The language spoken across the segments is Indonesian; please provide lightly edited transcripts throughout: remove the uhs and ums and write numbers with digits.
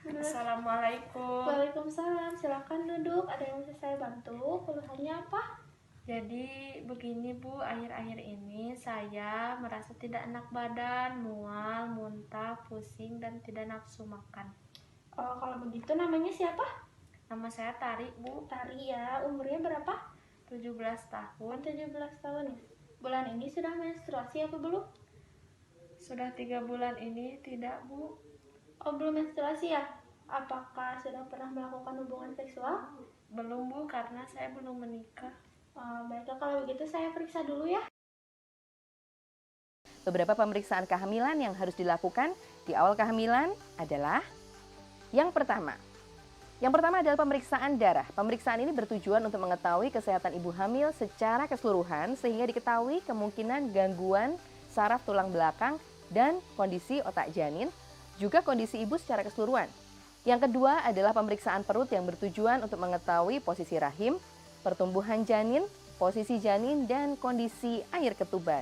Assalamualaikum. Waalaikumsalam, silakan duduk. Ada yang bisa saya bantu? Keluhannya apa? Jadi begini Bu, akhir-akhir ini saya merasa tidak enak badan, mual, muntah, pusing, dan tidak nafsu makan. Oh, kalau begitu namanya siapa? Nama saya Tari Bu, Tari ya. Umurnya berapa? 17 tahun. 17 tahun ya. Bulan ini sudah menstruasi apa belum? Sudah 3 bulan ini tidak Bu. Oh, belum menstruasi ya? Apakah sudah pernah melakukan hubungan seksual? Belum Bu, karena saya belum menikah. Baiklah, kalau begitu saya periksa dulu ya. Beberapa pemeriksaan kehamilan yang harus dilakukan di awal kehamilan adalah yang pertama adalah pemeriksaan darah. Pemeriksaan ini bertujuan untuk mengetahui kesehatan ibu hamil secara keseluruhan sehingga diketahui kemungkinan gangguan saraf tulang belakang dan kondisi otak janin, juga kondisi ibu secara keseluruhan. Yang kedua adalah pemeriksaan perut yang bertujuan untuk mengetahui posisi rahim, pertumbuhan janin, posisi janin, dan kondisi air ketuban.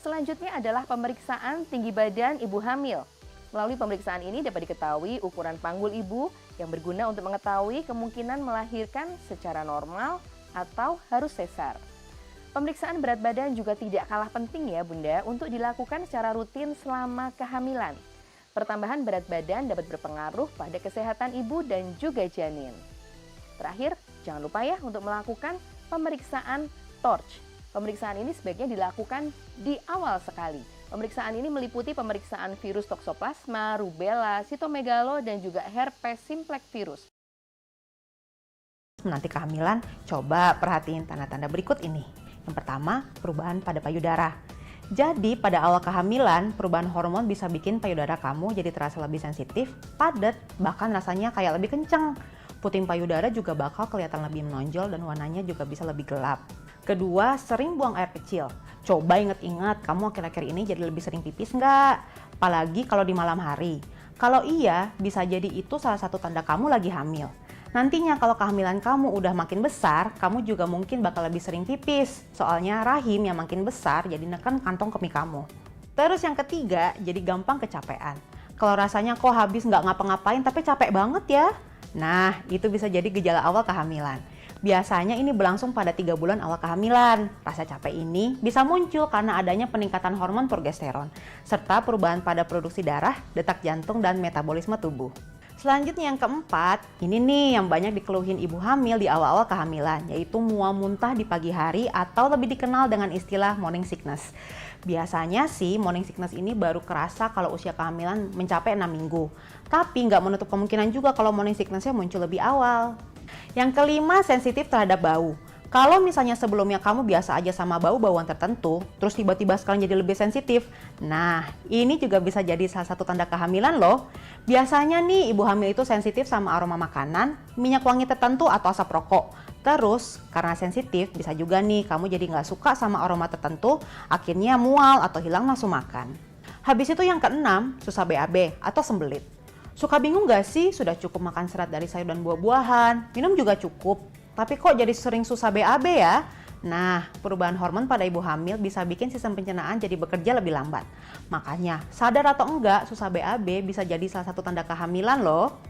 Selanjutnya adalah pemeriksaan tinggi badan ibu hamil. Melalui pemeriksaan ini dapat diketahui ukuran panggul ibu yang berguna untuk mengetahui kemungkinan melahirkan secara normal atau harus sesar. Pemeriksaan berat badan juga tidak kalah penting ya Bunda untuk dilakukan secara rutin selama kehamilan. Pertambahan berat badan dapat berpengaruh pada kesehatan ibu dan juga janin. Terakhir, jangan lupa ya untuk melakukan pemeriksaan TORCH. Pemeriksaan ini sebaiknya dilakukan di awal sekali. Pemeriksaan ini meliputi pemeriksaan virus toksoplasma, rubella, sitomegalo, dan juga herpes simplex virus. Nanti kehamilan, coba perhatiin tanda-tanda berikut ini. Yang pertama, perubahan pada payudara. Jadi pada awal kehamilan, perubahan hormon bisa bikin payudara kamu jadi terasa lebih sensitif, padat, bahkan rasanya kayak lebih kenceng. Puting payudara juga bakal kelihatan lebih menonjol dan warnanya juga bisa lebih gelap. Kedua, sering buang air kecil. Coba inget-inget, kamu akhir-akhir ini jadi lebih sering pipis nggak? Apalagi kalau di malam hari. Kalau iya, bisa jadi itu salah satu tanda kamu lagi hamil. Nantinya kalau kehamilan kamu udah makin besar, kamu juga mungkin bakal lebih sering pipis. Soalnya rahim yang makin besar jadi neken kantong kemih kamu. Terus yang ketiga, jadi gampang kecapean. Kalau rasanya kok habis nggak ngapa-ngapain tapi capek banget ya. Nah, itu bisa jadi gejala awal kehamilan. Biasanya ini berlangsung pada 3 bulan awal kehamilan. Rasa capek ini bisa muncul karena adanya peningkatan hormon progesteron, serta perubahan pada produksi darah, detak jantung, dan metabolisme tubuh. Selanjutnya yang keempat, ini nih yang banyak dikeluhin ibu hamil di awal-awal kehamilan, yaitu mual muntah di pagi hari atau lebih dikenal dengan istilah morning sickness. Biasanya sih morning sickness ini baru kerasa kalau usia kehamilan mencapai 6 minggu. Tapi nggak menutup kemungkinan juga kalau morning sickness-nya muncul lebih awal. Yang kelima, sensitif terhadap bau. Kalau misalnya sebelumnya kamu biasa aja sama bau-bauan tertentu, terus tiba-tiba sekarang jadi lebih sensitif, nah ini juga bisa jadi salah satu tanda kehamilan loh. Biasanya nih ibu hamil itu sensitif sama aroma makanan, minyak wangi tertentu atau asap rokok. Terus karena sensitif bisa juga nih kamu jadi nggak suka sama aroma tertentu, akhirnya mual atau hilang nafsu makan. Habis itu yang keenam, susah BAB atau sembelit. Suka bingung gak sih sudah cukup makan serat dari sayur dan buah-buahan, minum juga cukup, tapi kok jadi sering susah BAB ya? Nah, perubahan hormon pada ibu hamil bisa bikin sistem pencernaan jadi bekerja lebih lambat. Makanya, sadar atau enggak, susah BAB bisa jadi salah satu tanda kehamilan loh.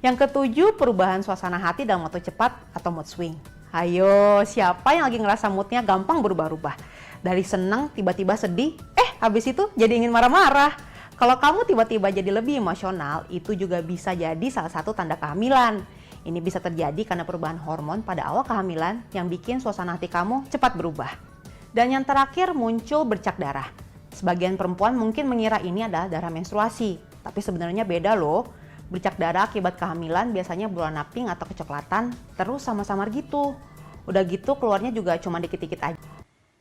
Yang ketujuh, perubahan suasana hati dalam waktu cepat atau mood swing. Ayo, siapa yang lagi ngerasa moodnya gampang berubah-ubah? Dari senang tiba-tiba sedih, habis itu jadi ingin marah-marah. Kalau kamu tiba-tiba jadi lebih emosional, itu juga bisa jadi salah satu tanda kehamilan. Ini bisa terjadi karena perubahan hormon pada awal kehamilan yang bikin suasana hati kamu cepat berubah. Dan yang terakhir, muncul bercak darah. Sebagian perempuan mungkin mengira ini adalah darah menstruasi, tapi sebenarnya beda loh. Bercak darah akibat kehamilan biasanya berwarna pink atau kecoklatan, terus samar-samar gitu. Udah gitu keluarnya juga cuma dikit-dikit aja.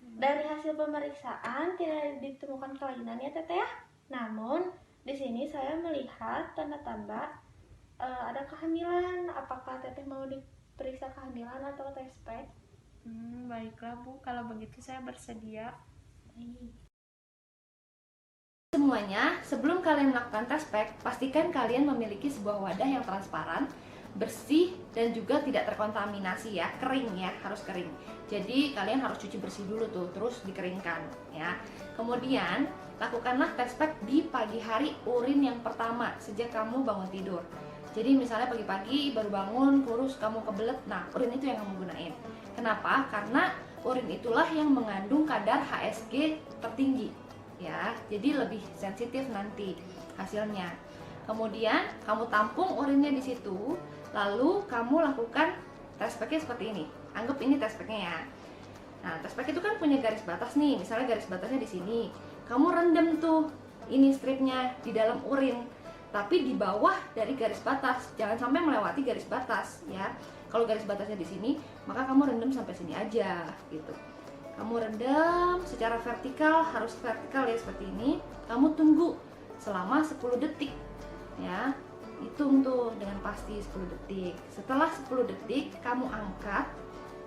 Dari hasil pemeriksaan tidak ditemukan kelainan ya Teteh ya. Namun di sini saya melihat tanda-tanda ada kehamilan. Apakah Teteh mau diperiksa kehamilan atau tes pack? Baiklah Bu, kalau begitu saya bersedia. Semuanya, sebelum kalian melakukan tes pack, pastikan kalian memiliki sebuah wadah yang transparan, bersih, dan juga tidak terkontaminasi ya, kering ya, harus kering. Jadi kalian harus cuci bersih dulu tuh, terus dikeringkan ya. Kemudian lakukanlah tes pack di pagi hari urin yang pertama sejak kamu bangun tidur. Jadi misalnya pagi-pagi baru bangun, kurus, kamu kebelet, nah urin itu yang kamu gunain. Kenapa? Karena urin itulah yang mengandung kadar HSG tertinggi, ya. Jadi lebih sensitif nanti hasilnya. Kemudian kamu tampung urinnya di situ, lalu kamu lakukan tes packnya seperti ini. Anggap ini tes packnya ya. Nah, tes pack itu kan punya garis batas nih, misalnya garis batasnya di sini. Kamu rendam tuh ini stripnya di dalam urin, tapi di bawah dari garis batas, jangan sampai melewati garis batas ya. Kalau garis batasnya di sini, maka kamu rendam sampai sini aja gitu. Kamu rendam secara vertikal, harus vertikal ya seperti ini. Kamu tunggu selama 10 detik ya. Hitung tuh dengan pasti 10 detik. Setelah 10 detik, kamu angkat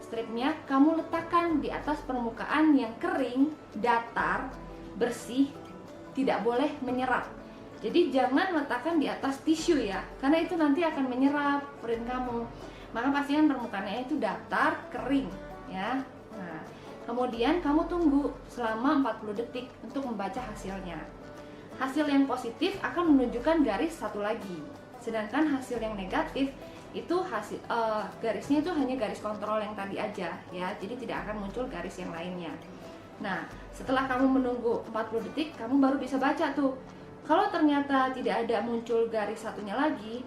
stripnya, kamu letakkan di atas permukaan yang kering, datar, bersih, tidak boleh menyerap. Jadi jangan letakkan di atas tisu ya, karena itu nanti akan menyerap urin kamu. Maka pastikan permukaannya itu datar, kering ya. Nah, kemudian kamu tunggu selama 40 detik untuk membaca hasilnya. Hasil yang positif akan menunjukkan garis satu lagi, sedangkan hasil yang negatif itu garisnya itu hanya garis kontrol yang tadi aja ya, jadi tidak akan muncul garis yang lainnya. Nah, setelah kamu menunggu 40 detik, kamu baru bisa baca tuh. Kalau ternyata tidak ada muncul garis satunya lagi,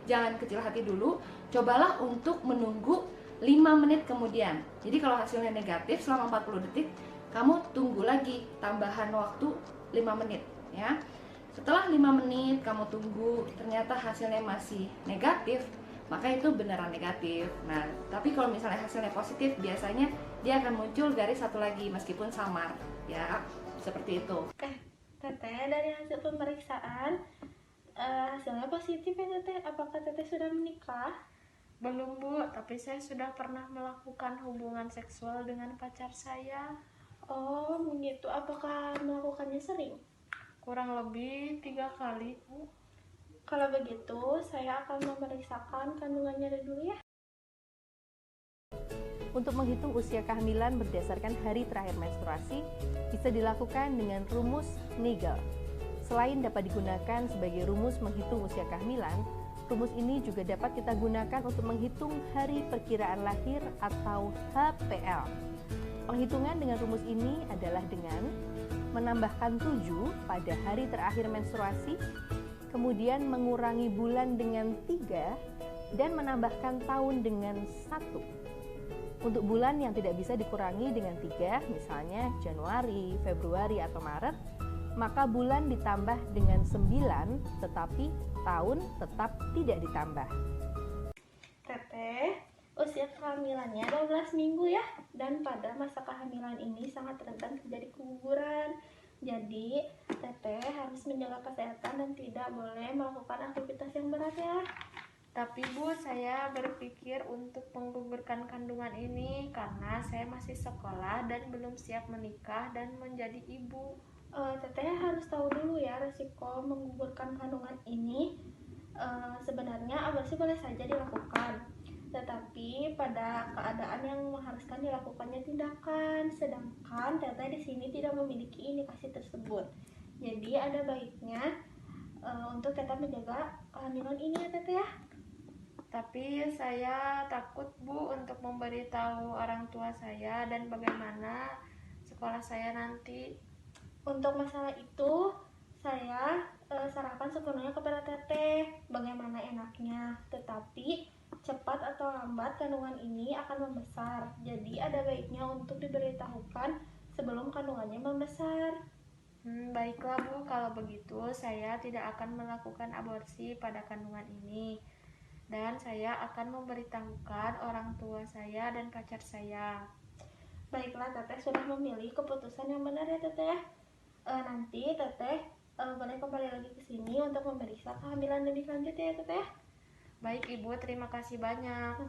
jangan kecil hati dulu, cobalah untuk menunggu 5 menit kemudian. Jadi kalau hasilnya negatif selama 40 detik, kamu tunggu lagi tambahan waktu 5 menit ya. Setelah 5 menit kamu tunggu, ternyata hasilnya masih negatif, maka itu beneran negatif. Nah, tapi kalau misalnya hasilnya positif, biasanya dia akan muncul garis satu lagi meskipun samar ya, seperti itu. Teteh, dari hasil pemeriksaan hasilnya positif ya Teteh. Apakah Teteh sudah menikah? Belum Bu, tapi saya sudah pernah melakukan hubungan seksual dengan pacar saya. Oh begitu, apakah melakukannya sering? Kurang lebih 3 kali Bu. Kalau begitu, saya akan memeriksakan kandungannya dulu ya. Untuk menghitung usia kehamilan berdasarkan hari terakhir menstruasi, bisa dilakukan dengan rumus Nagel. Selain dapat digunakan sebagai rumus menghitung usia kehamilan, rumus ini juga dapat kita gunakan untuk menghitung hari perkiraan lahir atau HPL. Penghitungan dengan rumus ini adalah dengan menambahkan 7 pada hari terakhir menstruasi, kemudian mengurangi bulan dengan 3, dan menambahkan tahun dengan 1. Untuk bulan yang tidak bisa dikurangi dengan 3, misalnya Januari, Februari, atau Maret, maka bulan ditambah dengan 9, tetapi tahun tetap tidak ditambah. Teteh, usia kehamilannya 12 minggu ya, dan pada masa kehamilan ini sangat rentan terjadi keguguran. Jadi, Teteh harus menjaga kesehatan dan tidak boleh melakukan aktivitas yang berat ya. Tapi Bu, saya berpikir untuk menggugurkan kandungan ini karena saya masih sekolah dan belum siap menikah dan menjadi ibu. Teteh harus tahu dulu ya resiko menggugurkan kandungan ini. Sebenarnya aborsi boleh saja dilakukan, tetapi pada keadaan yang mengharuskan dilakukannya tindakan, sedangkan Teteh di sini tidak memiliki indikasi tersebut. Jadi ada baiknya untuk Teteh menjaga kehamilan ini ya Teteh ya. Tapi saya takut Bu untuk memberitahu orang tua saya dan bagaimana sekolah saya nanti. Untuk masalah itu saya serahkan sepenuhnya kepada Teteh bagaimana enaknya. Tetapi cepat atau lambat kandungan ini akan membesar. Jadi ada baiknya untuk diberitahukan sebelum kandungannya membesar. Baiklah Bu, kalau begitu saya tidak akan melakukan aborsi pada kandungan ini. Dan saya akan memberitahukan orang tua saya dan pacar saya. Baiklah, Teteh sudah memilih keputusan yang benar ya Teteh. Nanti Teteh boleh kembali lagi ke sini untuk memeriksa kehamilan lebih lanjut ya Teteh. Baik Ibu, terima kasih banyak.